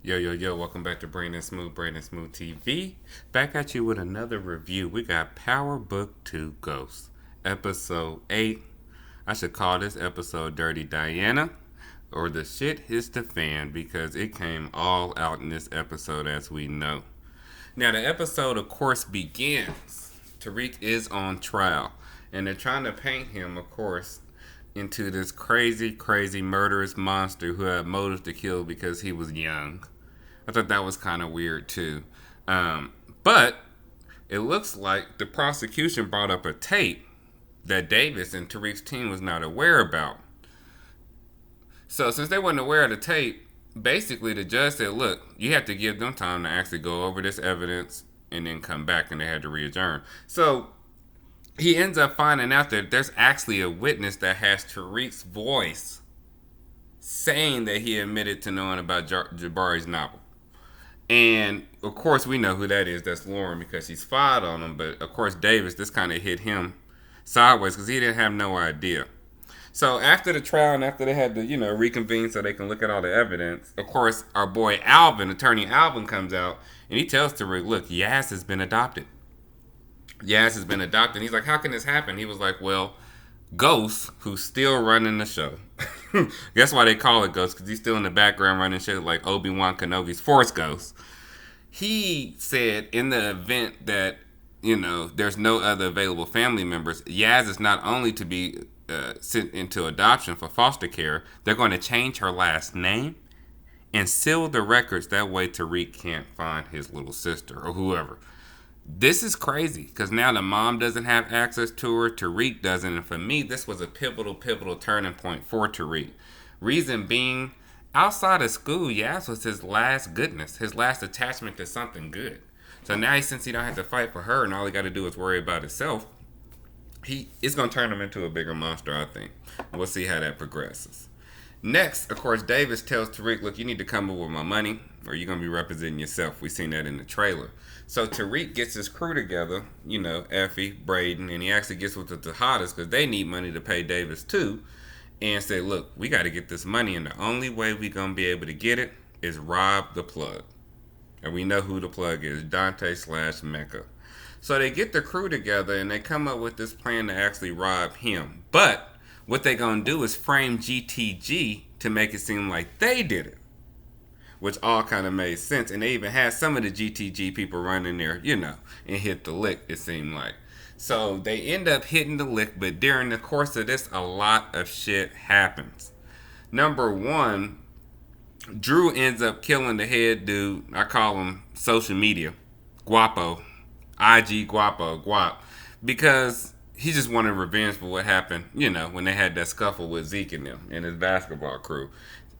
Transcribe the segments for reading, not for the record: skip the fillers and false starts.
Yo, yo, yo, welcome back to Brain and Smooth TV. Back at you with another review. We got Power Book 2 Ghosts, Episode 8. I should call this episode Dirty Diana, or The Shit Hits the Fan, because it came all out in this episode, as we know. Now, the episode, of course, begins. Tariq is on trial, and they're trying to paint him, of course, into this crazy, crazy murderous monster who had motives to kill because he was young. I thought that was kind of weird too. But it looks like the prosecution brought up a tape that Davis and Tariq's team was not aware about. So since they weren't aware of the tape, basically the judge said, look, you have to give them time to actually go over this evidence and then come back, and they had to re-adjourn. So he ends up finding out that there's actually a witness that has Tariq's voice saying that he admitted to knowing about Jabari's novel. And of course, we know who that is. That's Lauren, because she's filed on him. But of course, Davis, this kind of hit him sideways because he didn't have no idea. So after the trial and after they had to, reconvene so they can look at all the evidence, of course, our boy Alvin, attorney Alvin, comes out and he tells Tariq, look, Yaz has been adopted. Yaz has been adopted. And he's like, how can this happen? He was like, well, Ghost, who's still running the show. That's why they call it Ghost, because he's still in the background running shit like Obi-Wan Kenobi's Force Ghost. He said in the event that, there's no other available family members, Yaz is not only to be sent into adoption for foster care, they're going to change her last name and seal the records. That way Tariq can't find his little sister or whoever. This is crazy because now the mom doesn't have access to her. Tariq doesn't. And for me, this was a pivotal turning point for Tariq. Reason being, outside of school, Yas was his last goodness, his last attachment to something good. So now, since he don't have to fight for her and all he got to do is worry about himself, it's going to turn him into a bigger monster, I think. We'll see how that progresses. Next, of course, Davis tells Tariq, look, you need to come up with my money or you're going to be representing yourself. We seen that in the trailer. So Tariq gets his crew together, Effie, Braden, and he actually gets with the Tejadas because they need money to pay Davis too, and say, look, we got to get this money, and the only way we going to be able to get it is rob the plug. And we know who the plug is, Dante / Mecca. So they get the crew together, and they come up with this plan to actually rob him. But what they going to do is frame GTG to make it seem like they did it, which all kind of made sense. And they even had some of the GTG people run in there, and hit the lick, it seemed like. So they end up hitting the lick, but during the course of this, a lot of shit happens. Number one, Drew ends up killing the head dude. I call him social media, Guapo, IG Guapo, Guap, because he just wanted revenge for what happened, when they had that scuffle with Zeke and them and his basketball crew.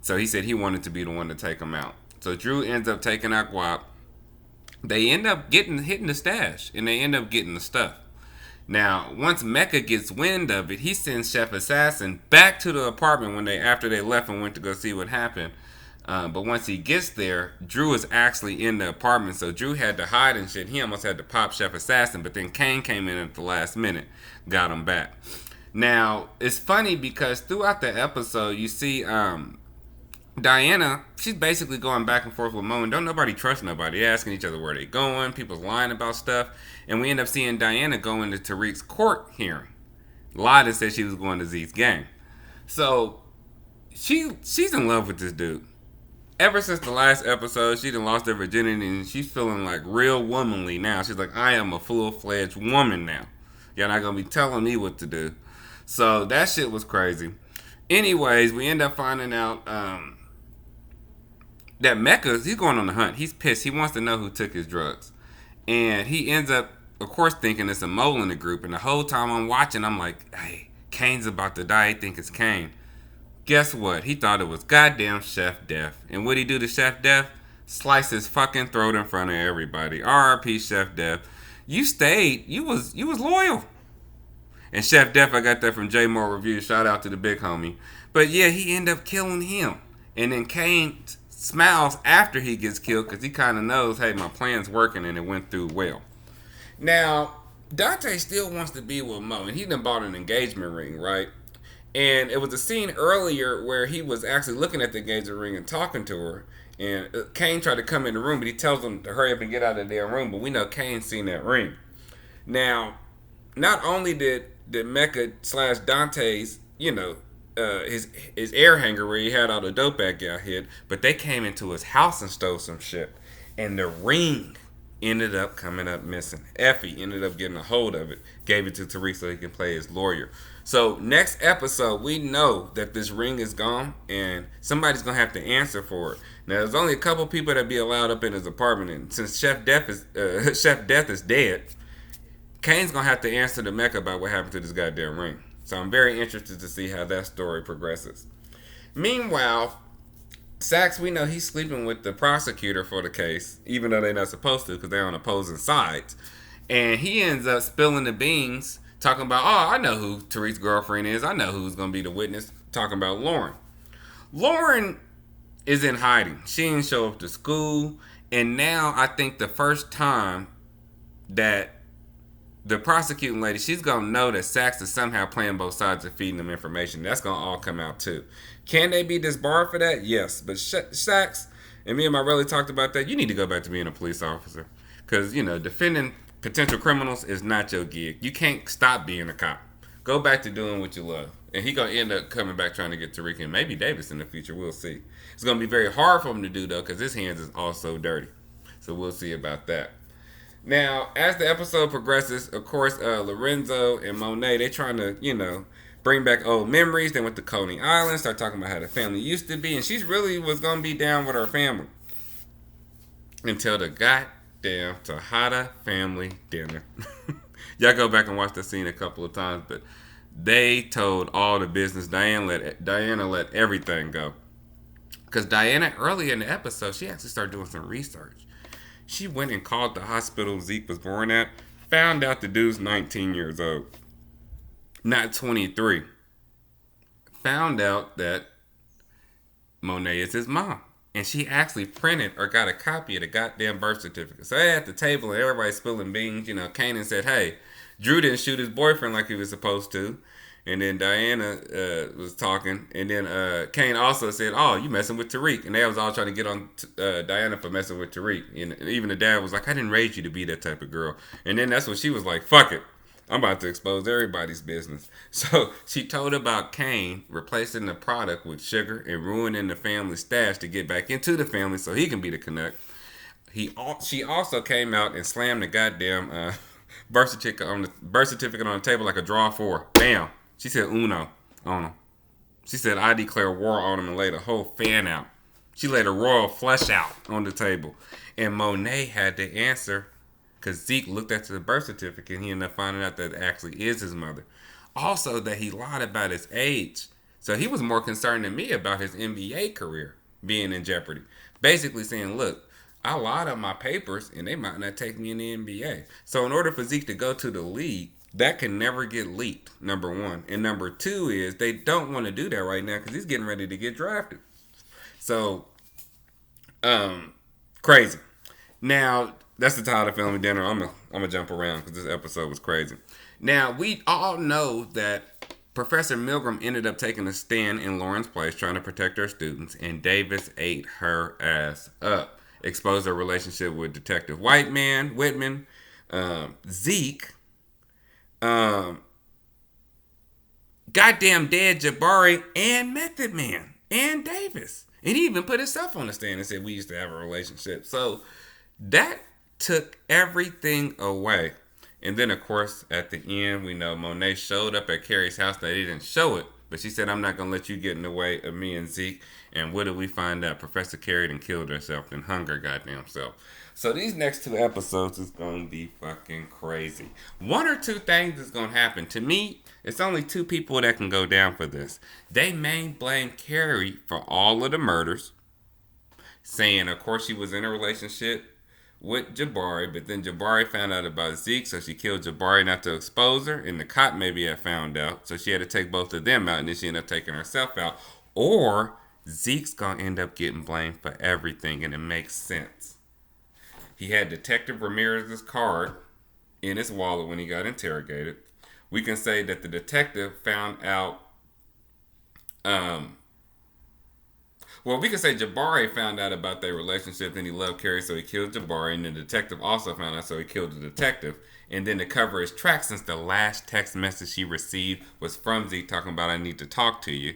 So he said he wanted to be the one to take him out. So Drew ends up taking out Guap. They end up hitting the stash, and they end up getting the stuff. Now, once Mecca gets wind of it, he sends Chef Assassin back to the apartment after they left and went to go see what happened. But once he gets there, Drew is actually in the apartment, so Drew had to hide and shit. He almost had to pop Chef Assassin, but then Kane came in at the last minute, got him back. Now, it's funny because throughout the episode, you see Diana, she's basically going back and forth with Mo, and don't nobody trust nobody. They're asking each other where they going, people's lying about stuff, and we end up seeing Diana go into Tariq's court hearing. Lied and said she was going to Zeke's game. So, she's in love with this dude. Ever since the last episode, she done lost her virginity, and she's feeling like real womanly now. She's like, I am a full-fledged woman now. Y'all not gonna be telling me what to do. So, that shit was crazy. Anyways, we end up finding out, that Mecca, he's going on the hunt. He's pissed. He wants to know who took his drugs. And he ends up, of course, thinking it's a mole in the group. And the whole time I'm watching, I'm like, hey, Kane's about to die. He think it's Kane. Guess what? He thought it was goddamn Chef Death. And what he do to Chef Death? Slice his fucking throat in front of everybody. R.I.P. Chef Death. You stayed. You was loyal. And Chef Death, I got that from J Moore Review. Shout out to the big homie. But yeah, he ended up killing him. And then Kane smiles after he gets killed because he kind of knows, hey, my plan's working and it went through well. Now, Dante still wants to be with Mo, and he done bought an engagement ring, right? And it was a scene earlier where he was actually looking at the engagement ring and talking to her. And Kane tried to come in the room, but he tells him to hurry up and get out of their room. But we know Kane's seen that ring. Now, not only did Mecca slash Dante's, his air hanger where he had all the dope back got hit, but they came into his house and stole some shit. And the ring ended up coming up missing. Effie ended up getting a hold of it, gave it to Tariq so he can play his lawyer. So next episode, we know that this ring is gone, and somebody's gonna have to answer for it. Now, there's only a couple people that be allowed up in his apartment, and since Chef Death is dead, Kane's gonna have to answer to Mecca about what happened to this goddamn ring. So I'm very interested to see how that story progresses. Meanwhile, Sax, we know he's sleeping with the prosecutor for the case, even though they're not supposed to because they're on opposing sides. And he ends up spilling the beans, talking about, oh, I know who Tariq's girlfriend is. I know who's going to be the witness, talking about Lauren. Lauren is in hiding. She didn't show up to school. And now I think the first time that the prosecuting lady, she's going to know that Sax is somehow playing both sides and feeding them information. That's going to all come out too. Can they be disbarred for that? Yes. But Sax, and me and my really talked about that, you need to go back to being a police officer. Because, defending potential criminals is not your gig. You can't stop being a cop. Go back to doing what you love. And he going to end up coming back trying to get Tariq and maybe Davis in the future. We'll see. It's going to be very hard for him to do, though, because his hands is also dirty. So we'll see about that. Now, as the episode progresses, of course, Lorenzo and Monet, they trying to, bring back old memories. They went to Coney Island, start talking about how the family used to be, and she really was going to be down with her family. Until the goddamn Tejada family dinner. Y'all go back and watch the scene a couple of times, but they told all the business. Diana let everything go. Because Diana, early in the episode, she actually started doing some research. She went and called the hospital Zeke was born at. Found out the dude's 19 years old. Not 23. Found out that Monet is his mom. And she actually printed or got a copy of the goddamn birth certificate. So they at the table and everybody's spilling beans. Kanan said, hey, Drew didn't shoot his boyfriend like he was supposed to. And then Diana was talking. And then Kane also said, oh, you messing with Tariq. And they was all trying to get on Diana for messing with Tariq. And even the dad was like, I didn't raise you to be that type of girl. And then that's when she was like, fuck it. I'm about to expose everybody's business. So she told about Kane replacing the product with sugar and ruining the family stash to get back into the family so he can be the connect. She also came out and slammed the goddamn birth certificate on the table like a draw four. Bam. She said uno on him. She said I declare war on him and laid a whole fan out. She laid a royal flush out on the table. And Monet had to answer because Zeke looked at the birth certificate and he ended up finding out that it actually is his mother. Also that he lied about his age. So he was more concerned than me about his NBA career being in jeopardy. Basically saying, look, I lied on my papers and they might not take me in the NBA. So in order for Zeke to go to the league, that can never get leaked, number one. And number two is they don't want to do that right now because he's getting ready to get drafted. So, crazy. Now, that's the title of the family dinner. I'm gonna jump around because this episode was crazy. Now, we all know that Professor Milgram ended up taking a stand in Lauren's place trying to protect her students, and Davis ate her ass up. Exposed her relationship with Detective Whitman, Zeke, goddamn dead Jabari, and Method Man, and Davis. And he even put himself on the stand and said we used to have a relationship. So that took everything away. And then, of course, at the end, we know Monet showed up at Carrie's house. They didn't show it, but she said, I'm not going to let you get in the way of me and Zeke. And what did we find out? Professor Carrie done killed herself and hung her goddamn self. So these next two episodes is going to be fucking crazy. One or two things is going to happen. To me, it's only two people that can go down for this. They may blame Carrie for all of the murders, saying, of course, she was in a relationship with Jabari, but then Jabari found out about Zeke, so she killed Jabari not to expose her, and the cop maybe had found out, so she had to take both of them out, and then she ended up taking herself out. Or Zeke's gonna end up getting blamed for everything, and it makes sense. He had Detective Ramirez's card in his wallet when he got interrogated. We can say that the detective found out Um, well, we could say Jabari found out about their relationship and he loved Carrie, so he killed Jabari. And the detective also found out, so he killed the detective. And then to cover his tracks, since the last text message he received was from Z talking about, I need to talk to you,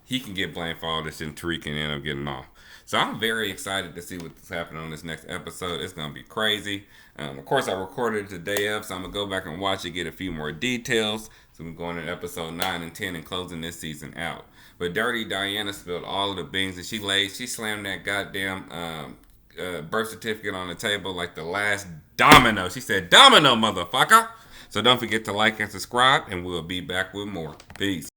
he can get blamed for all this and Tariq can end up getting off. So I'm very excited to see what's happening on this next episode. It's going to be crazy. Of course, I recorded it the day of, so I'm going to go back and watch it, get a few more details. So we're going to episode 9 and 10 and closing this season out. But Dirty Diana spilled all of the beans and she slammed that goddamn birth certificate on the table like the last domino. She said, domino, motherfucker. So don't forget to like and subscribe, and we'll be back with more. Peace.